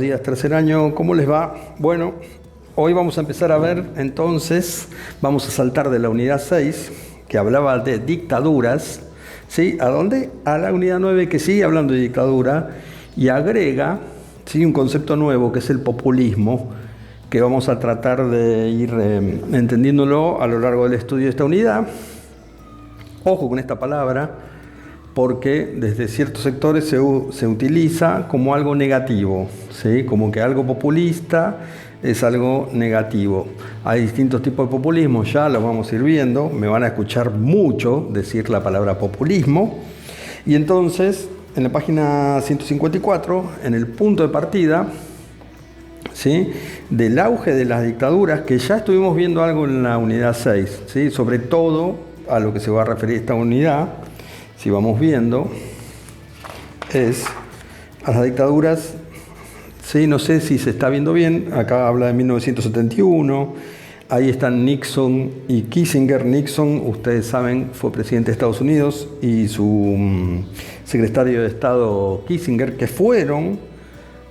días, tercer año, ¿cómo les va? Bueno, hoy vamos a empezar a ver, entonces, vamos a saltar de la unidad 6, que hablaba de dictaduras, ¿sí? ¿A dónde? A la unidad 9, que sigue hablando de dictadura, y agrega, ¿sí?, un concepto nuevo, que es el populismo, que vamos a tratar de ir entendiéndolo a lo largo del estudio de esta unidad. Ojo con esta palabra, porque desde ciertos sectores se utiliza como algo negativo, ¿sí? Como que algo populista es algo negativo. Hay distintos tipos de populismo, ya los vamos a ir viendo, me van a escuchar mucho decir la palabra populismo. Y entonces, en la página 154, en el punto de partida, ¿sí?, del auge de las dictaduras, que ya estuvimos viendo algo en la unidad 6, ¿sí?, sobre todo a lo que se va a referir esta unidad, si vamos viendo, es a las dictaduras, ¿sí? No sé si se está viendo bien, acá habla de 1971, ahí están Nixon y Kissinger. Nixon, ustedes saben, fue presidente de Estados Unidos, y su secretario de Estado Kissinger, que fueron,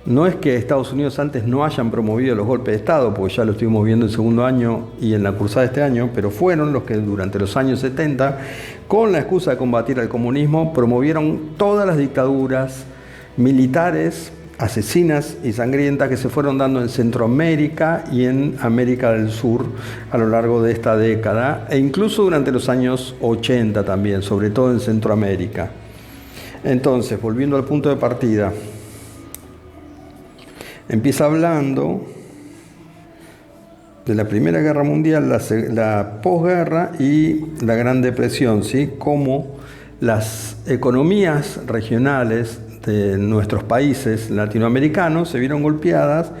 no es que Estados Unidos antes no hayan promovido los golpes de Estado, porque ya lo estuvimos viendo en segundo año y en la cursada de este año, pero fueron los que durante los años 70, con la excusa de combatir al comunismo, promovieron todas las dictaduras militares, asesinas y sangrientas que se fueron dando en Centroamérica y en América del Sur a lo largo de esta década, e incluso durante los años 80 también, sobre todo en Centroamérica. Entonces, volviendo al punto de partida, empieza hablando de la Primera Guerra Mundial, la posguerra y la Gran Depresión, ¿sí? Cómo las economías regionales de nuestros países latinoamericanos se vieron golpeadas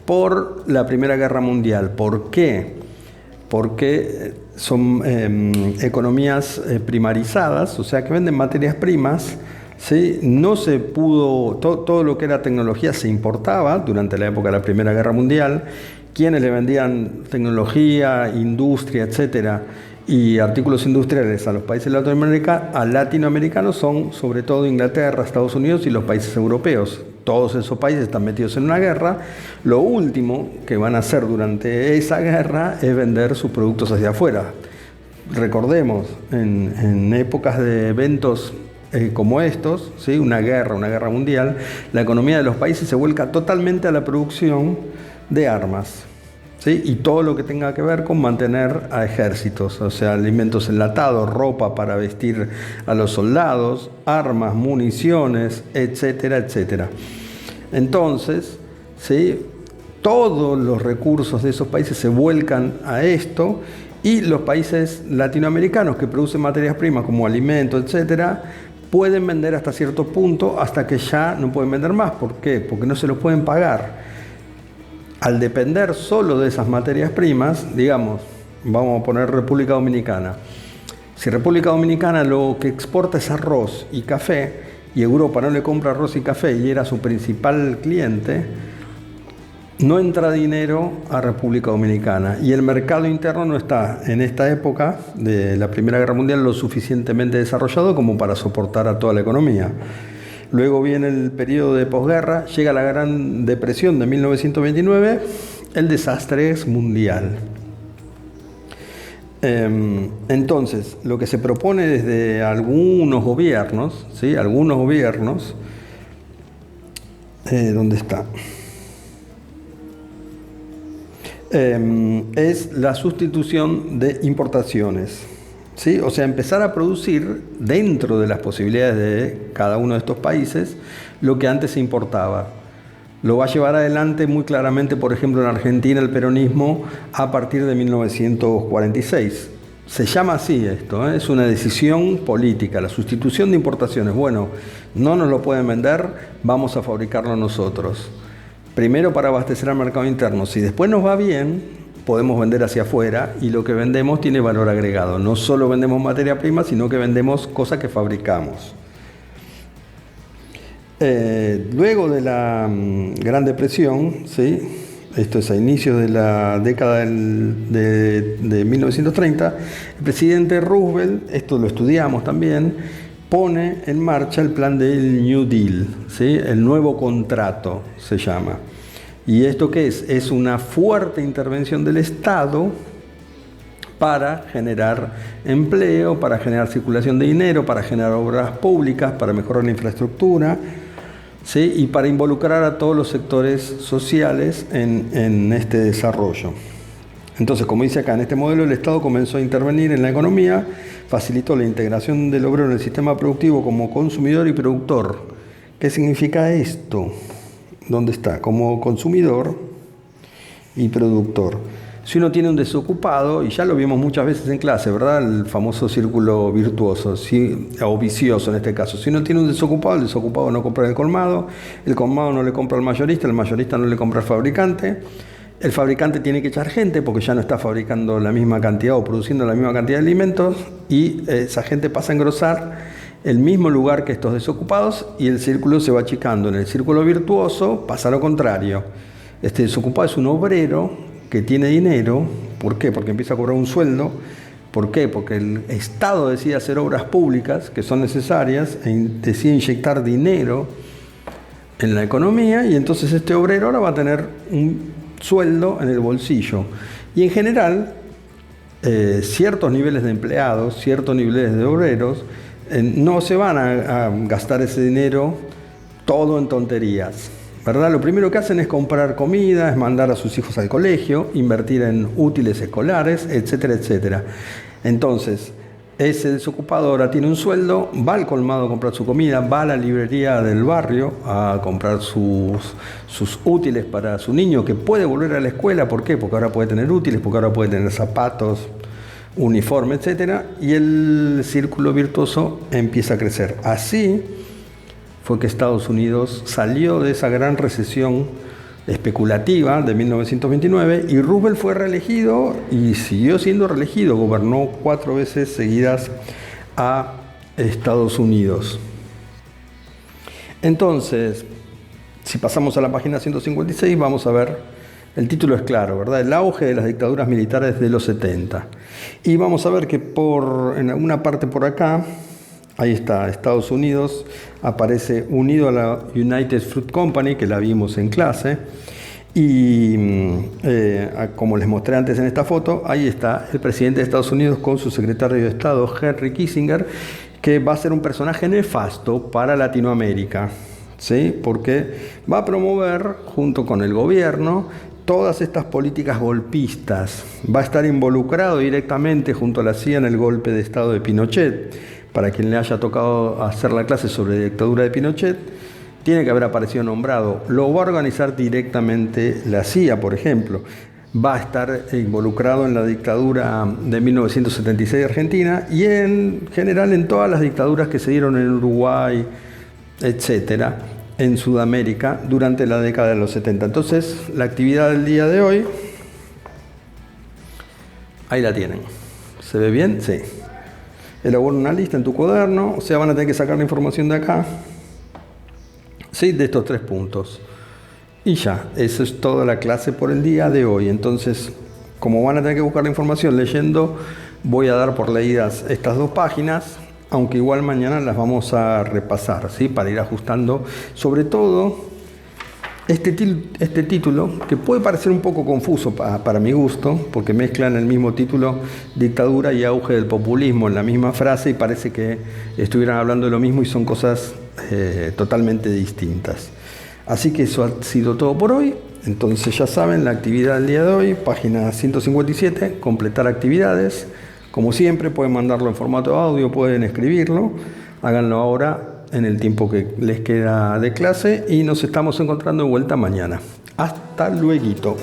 por la Primera Guerra Mundial. ¿Por qué? Porque son economías primarizadas, o sea, que venden materias primas. ¿Sí? No se pudo, todo lo que era tecnología se importaba durante la época de la Primera Guerra Mundial. Quienes le vendían tecnología, industria, etcétera, y artículos industriales a los países latinoamericanos son sobre todo Inglaterra, Estados Unidos y los países europeos. Todos esos países están metidos en una guerra. Lo último que van a hacer durante esa guerra es vender sus productos hacia afuera. Recordemos, en épocas de eventos como estos, ¿sí?, una guerra mundial, la economía de los países se vuelca totalmente a la producción de armas, ¿sí?, y todo lo que tenga que ver con mantener a ejércitos, o sea, alimentos enlatados, ropa para vestir a los soldados, armas, municiones, etcétera, etcétera. Entonces, ¿sí?, todos los recursos de esos países se vuelcan a esto, y los países latinoamericanos que producen materias primas como alimentos, etcétera, pueden vender hasta cierto punto, hasta que ya no pueden vender más. ¿Por qué? Porque no se los pueden pagar. Al depender solo de esas materias primas, digamos, vamos a poner República Dominicana. Si República Dominicana lo que exporta es arroz y café, y Europa no le compra arroz y café y era su principal cliente, no entra dinero a República Dominicana, y el mercado interno no está en esta época de la Primera Guerra Mundial lo suficientemente desarrollado como para soportar a toda la economía. Luego viene el periodo de posguerra, llega la Gran Depresión de 1929, el desastre es mundial. Entonces, lo que se propone desde algunos gobiernos, ¿sí?, algunos gobiernos, ¿dónde está?, es la sustitución de importaciones, ¿sí? O sea, empezar a producir dentro de las posibilidades de cada uno de estos países lo que antes se importaba. Lo va a llevar adelante muy claramente, por ejemplo, en Argentina, el peronismo a partir de 1946. Se llama así esto, es una decisión política, la sustitución de importaciones. Bueno, no nos lo pueden vender, vamos a fabricarlo nosotros. Primero para abastecer al mercado interno. Si después nos va bien, podemos vender hacia afuera, y lo que vendemos tiene valor agregado. No solo vendemos materia prima, sino que vendemos cosas que fabricamos. Luego de la Gran Depresión, ¿sí?, esto es a inicios de la década de 1930, el presidente Roosevelt, esto lo estudiamos también, pone en marcha el plan del New Deal, ¿sí?, el nuevo contrato se llama. ¿Y esto qué es? Es una fuerte intervención del Estado para generar empleo, para generar circulación de dinero, para generar obras públicas, para mejorar la infraestructura, ¿sí? Y para involucrar a todos los sectores sociales en este desarrollo. Entonces, como dice acá, en este modelo el Estado comenzó a intervenir en la economía, facilitó la integración del obrero en el sistema productivo como consumidor y productor. ¿Qué significa esto? ¿Dónde está? Como consumidor y productor. Si uno tiene un desocupado, y ya lo vimos muchas veces en clase, ¿verdad? El famoso círculo virtuoso, o vicioso en este caso. Si uno tiene un desocupado, el desocupado no compra el colmado no le compra al mayorista, el mayorista no le compra al fabricante. El fabricante tiene que echar gente porque ya no está fabricando la misma cantidad o produciendo la misma cantidad de alimentos, y esa gente pasa a engrosar el mismo lugar que estos desocupados y el círculo se va achicando. En el círculo virtuoso pasa lo contrario. Este desocupado es un obrero que tiene dinero. ¿Por qué? Porque empieza a cobrar un sueldo. ¿Por qué? Porque el Estado decide hacer obras públicas que son necesarias e decide inyectar dinero en la economía, y entonces este obrero ahora va a tener un sueldo en el bolsillo. Y en general, ciertos niveles de empleados, ciertos niveles de obreros, no se van a gastar ese dinero todo en tonterías, ¿verdad? Lo primero que hacen es comprar comida, es mandar a sus hijos al colegio, invertir en útiles escolares, etcétera, etcétera. Entonces, ese desocupado ahora tiene un sueldo, va al colmado a comprar su comida, va a la librería del barrio a comprar sus útiles para su niño, que puede volver a la escuela. ¿Por qué? Porque ahora puede tener útiles, porque ahora puede tener zapatos, uniforme, etcétera, y el círculo virtuoso empieza a crecer. Así fue que Estados Unidos salió de esa gran recesión especulativa de 1929, y Roosevelt fue reelegido y siguió siendo reelegido, gobernó 4 veces seguidas a Estados Unidos. Entonces, si pasamos a la página 156, vamos a ver, el título es claro, ¿verdad? El auge de las dictaduras militares de los 70. Y vamos a ver que en alguna parte por acá, ahí está, Estados Unidos aparece unido a la United Fruit Company, que la vimos en clase, y como les mostré antes en esta foto, ahí está el presidente de Estados Unidos con su secretario de Estado, Henry Kissinger, que va a ser un personaje nefasto para Latinoamérica, ¿sí? Porque va a promover, junto con el gobierno, todas estas políticas golpistas. Va a estar involucrado directamente junto a la CIA en el golpe de Estado de Pinochet. Para quien le haya tocado hacer la clase sobre la dictadura de Pinochet, tiene que haber aparecido nombrado. Lo va a organizar directamente la CIA, por ejemplo. Va a estar involucrado en la dictadura de 1976 de Argentina y en general en todas las dictaduras que se dieron en Uruguay, etcétera, en Sudamérica durante la década de los 70. Entonces, la actividad del día de hoy, ahí la tienen. ¿Se ve bien? Sí. Elabora una lista en tu cuaderno, o sea, van a tener que sacar la información de acá, ¿sí? De estos 3 puntos. Y ya, eso es toda la clase por el día de hoy. Entonces, como van a tener que buscar la información leyendo, voy a dar por leídas estas 2 páginas, aunque igual mañana las vamos a repasar, ¿sí? Para ir ajustando, sobre todo este título, que puede parecer un poco confuso para mi gusto, porque mezclan el mismo título, dictadura y auge del populismo, en la misma frase, y parece que estuvieran hablando de lo mismo y son cosas totalmente distintas. Así que eso ha sido todo por hoy. Entonces ya saben, la actividad del día de hoy, página 157, completar actividades. Como siempre, pueden mandarlo en formato audio, pueden escribirlo, háganlo ahora en el tiempo que les queda de clase, y nos estamos encontrando de vuelta mañana. Hasta luego.